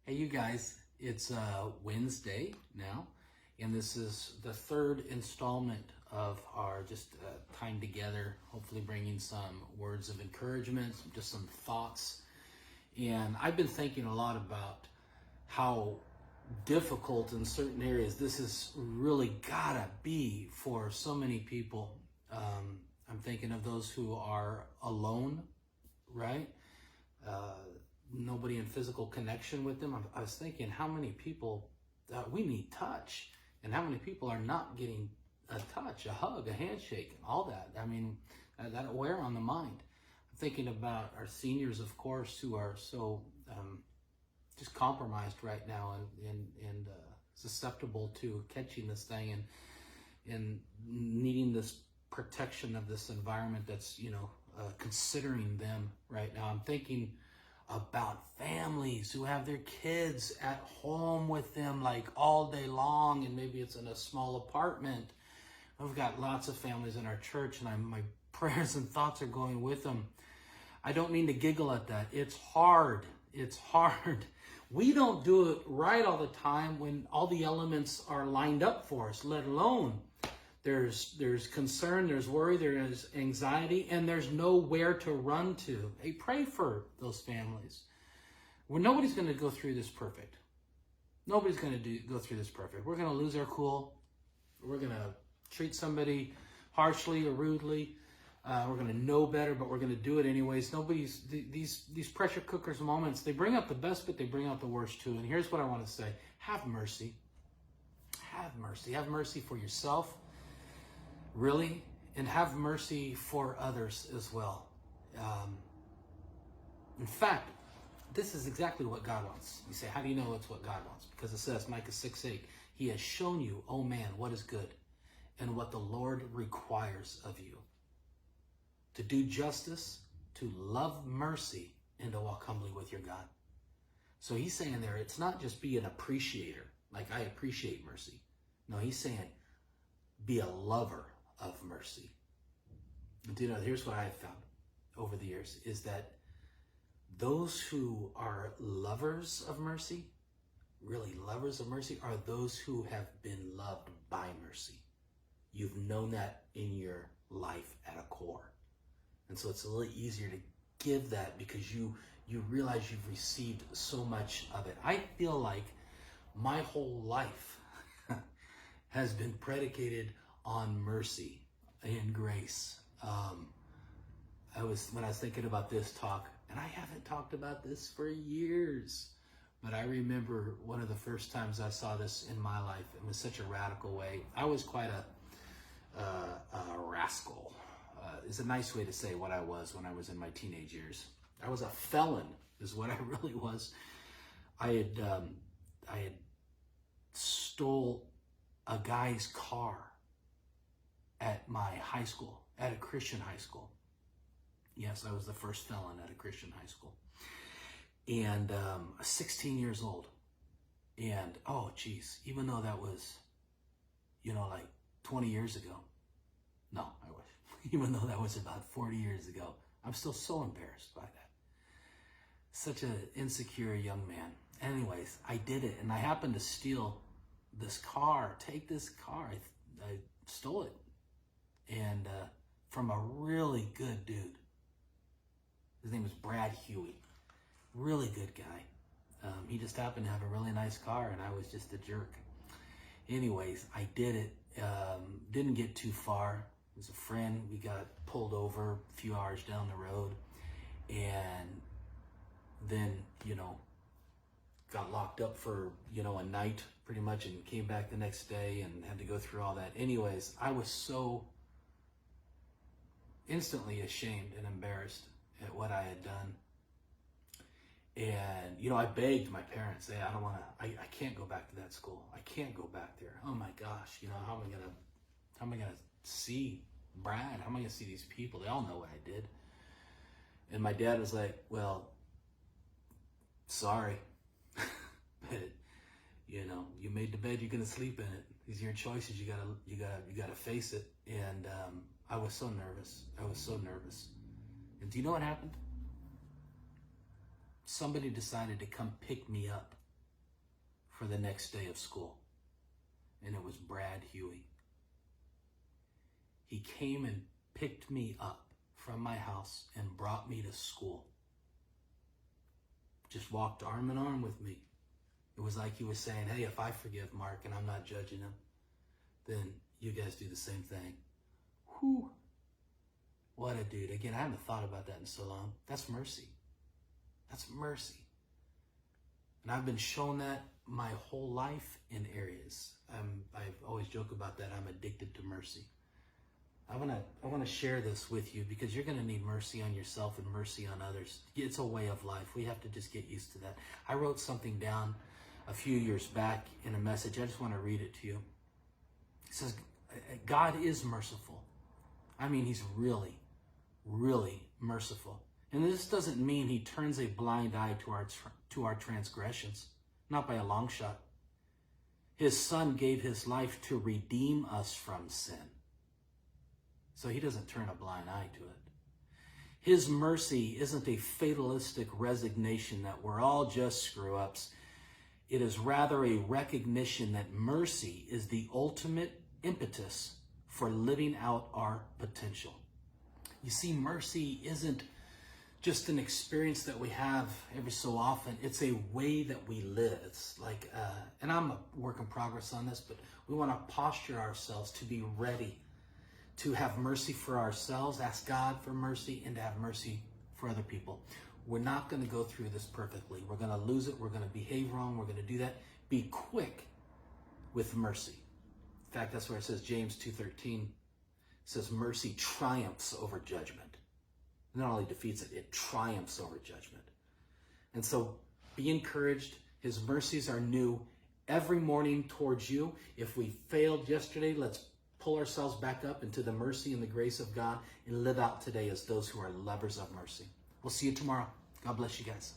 Hey, you guys, it's Wednesday now, and this is the third installment of our time together, hopefully bringing some words of encouragement, just some thoughts. And I've been thinking a lot about how difficult in certain areas this is really gotta be for so many people. I'm thinking of those who are alone, right? Uh, Nobody in physical connection with them. I was thinking how many people we need touch, and how many people are not getting a touch, a hug, a handshake, all that. I mean, that wear on the mind. I'm thinking about our seniors, of course, who are so just compromised right now and susceptible to catching this thing and needing this protection of this environment that's considering them right now. I'm thinking about families who have their kids at home with them like all day long, and maybe it's in a small apartment. We've got lots of families in our church, and my prayers and thoughts are going with them. I don't mean to giggle at that. It's hard. It's hard. We don't do it right all the time when all the elements are lined up for us, let alone there's concern, there's worry, there is anxiety, and there's nowhere to run to. Hey, pray for those families. Well, nobody's going to go through this perfect. Nobody's going to go through this perfect. We're going to lose our cool. We're going to treat harshly or rudely. We're going to know better, but we're going to do it anyways. These pressure cookers moments, they bring out the best, but they bring out the worst too. And here's what I want to say. Have mercy. Have mercy. Have mercy for yourself. Really, and have mercy for others as well. In fact, this is exactly what God wants. You say, how do you know it's what God wants? Because it says, Micah 6:8, He has shown you, oh man, what is good and what the Lord requires of you. To do justice, to love mercy, and to walk humbly with your God. So he's saying there, it's not just be an appreciator, like I appreciate mercy. No, he's saying be a lover of mercy. And here's what I've found over the years is that those who are lovers of mercy, really lovers of mercy, are those who have been loved by mercy. You've known that in your life at a core. And so it's a little easier to give that because you realize you've received so much of it. I feel like my whole life has been predicated on mercy and grace. When I was thinking about this talk, and I haven't talked about this for years, but I remember one of the first times I saw this in my life. It was such a radical way. I was quite a rascal. It's a nice way to say what I was when I was in my teenage years. I was a felon, is what I really was. I had stole a guy's car at my high school, at a Christian high school. Yes, I was the first felon at a Christian high school. And 16 years old. And, oh, geez, even though that was, like 20 years ago. No, I wish. Even though that was about 40 years ago. I'm still so embarrassed by that. Such an insecure young man. Anyways, I did it. And I happened to steal this car, take this car. I stole it. And from a really good dude. His name was Brad Huey. Really good guy. He just happened to have a really nice car, and I was just a jerk. Anyways, I did it. Didn't get too far. It was a friend. We got pulled over a few hours down the road. And then, got locked up for, a night pretty much, and came back the next day and had to go through all that. Anyways, I was so instantly ashamed and embarrassed at what I had done. And, I begged my parents, hey, I can't go back to that school. I can't go back there. Oh my gosh, how am I gonna see Brad? How am I gonna see these people? They all know what I did. And my dad was like, well, sorry. But, you made the bed, you're gonna sleep in it. These are your choices, you gotta face it. And I was so nervous. And do you know what happened? Somebody decided to come pick me up for the next day of school. And it was Brad Huey. He came and picked me up from my house and brought me to school. Just walked arm in arm with me. It was like he was saying, hey, if I forgive Mark and I'm not judging him, then you guys do the same thing. Whew. What a dude. Again, I haven't thought about that in so long. That's mercy. That's mercy. And I've been shown that my whole life in areas. I've always joked about that. I'm addicted to mercy. I want to share this with you because you're going to need mercy on yourself and mercy on others. It's a way of life. We have to just get used to that. I wrote something down a few years back in a message. I just want to read it to you. It says, God is merciful. I mean, he's really, really merciful. And this doesn't mean he turns a blind eye to our transgressions, not by a long shot. His son gave his life to redeem us from sin. So he doesn't turn a blind eye to it. His mercy isn't a fatalistic resignation that we're all just screw-ups. It is rather a recognition that mercy is the ultimate impetus for living out our potential. You see, mercy isn't just an experience that we have every so often. It's a way that we live. It's like, and I'm a work in progress on this, but we want to posture ourselves to be ready to have mercy for ourselves, ask God for mercy, and to have mercy for other people. We're not going to go through this perfectly. We're going to lose it. We're going to behave wrong. We're going to do that. Be quick with mercy. In fact, that's where it says, James 2:13 says, mercy triumphs over judgment. It not only defeats it, it triumphs over judgment. And so be encouraged. His mercies are new every morning towards you. If we failed yesterday, let's pull ourselves back up into the mercy and the grace of God and live out today as those who are lovers of mercy. We'll see you tomorrow. God bless you guys.